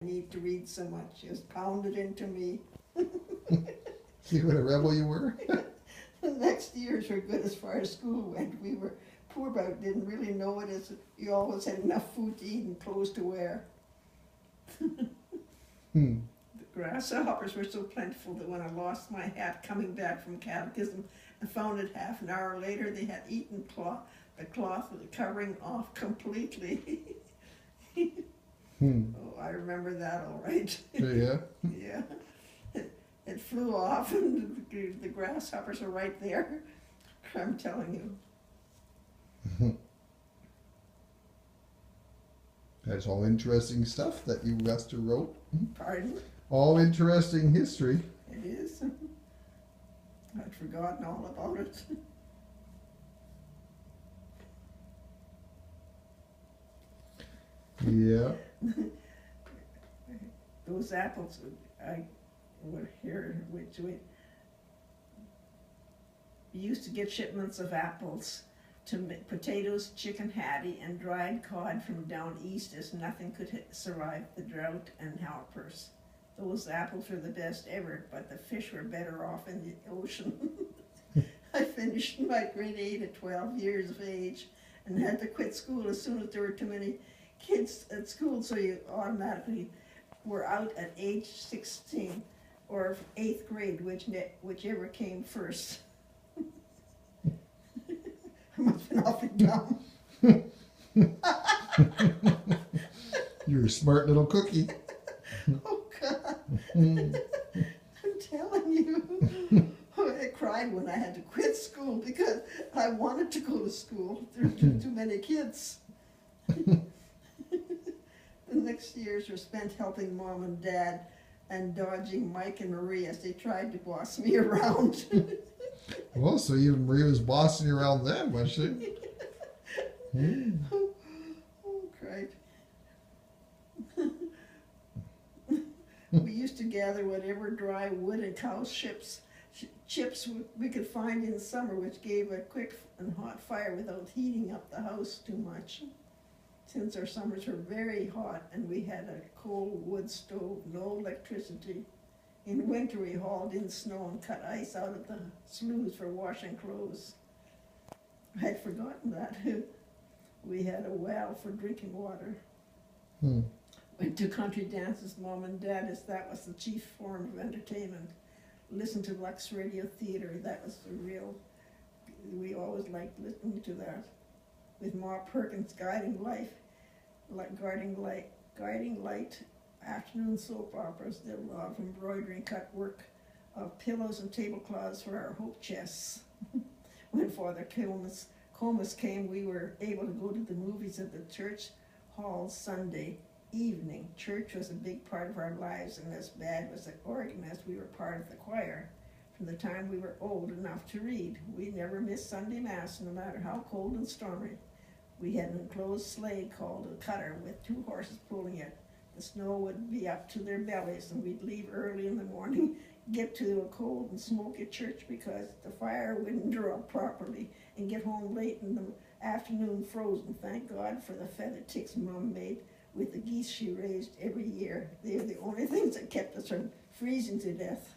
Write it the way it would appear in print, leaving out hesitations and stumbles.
need to read so much. Just pounded into me. See what a rebel you were? The next years were good as far as school went. We were poor, but didn't really know it as you always had enough food to eat and clothes to wear. Hmm. The grasshoppers were so plentiful that when I lost my hat coming back from catechism and found it half an hour later, they had eaten the cloth with the covering off completely. Oh, I remember that all right. Yeah. Yeah. It flew off and the grasshoppers are right there. I'm telling you. That's all interesting stuff that you Lester wrote. Pardon? All interesting history. It is. I'd forgotten all about it. Yeah. Those apples, I would hear, which we used to get shipments of apples, potatoes, chicken hattie, and dried cod from down east, as nothing could survive the drought and hoppers. Those apples were the best ever, but the fish were better off in the ocean. I finished my grade 8 at 12 years of age and had to quit school as soon as there were too many kids at school, so you automatically were out at age 16 or 8th grade, whichever came first. I must have been awfully dumb. You're a smart little cookie. Oh God. I'm telling you. I cried when I had to quit school because I wanted to go to school. There were too many kids. The next years were spent helping Mom and Dad and dodging Mike and Marie as they tried to boss me around. Well, so even Marie was bossing you around then, was she? Oh, cried. We used to gather whatever dry wood and cow chips we could find in summer, which gave a quick and hot fire without heating up the house too much. Since our summers were very hot and we had a coal wood stove, no electricity. In winter we hauled in snow and cut ice out of the sloughs for washing clothes. I had forgotten that. We had a well for drinking water. Went to country dances, Mom and Dad, as that was the chief form of entertainment. Listened to Lux Radio Theater, that was the real, we always liked listening to that. With Ma Perkins' Guiding Light, afternoon soap operas, their love, embroidery and cut work of pillows and tablecloths for our hope chests. When Father Comus came, we were able to go to the movies at the church hall Sunday evening. Church was a big part of our lives, and as bad was the organist, we were part of the choir. From the time we were old enough to read, we never missed Sunday Mass, no matter how cold and stormy. We had an enclosed sleigh called a cutter with 2 horses pulling it. The snow would be up to their bellies, and we'd leave early in the morning, get to a cold and smoky church because the fire wouldn't draw properly, and get home late in the afternoon frozen. Thank God for the feather ticks Mom made with the geese she raised every year. They were the only things that kept us from freezing to death.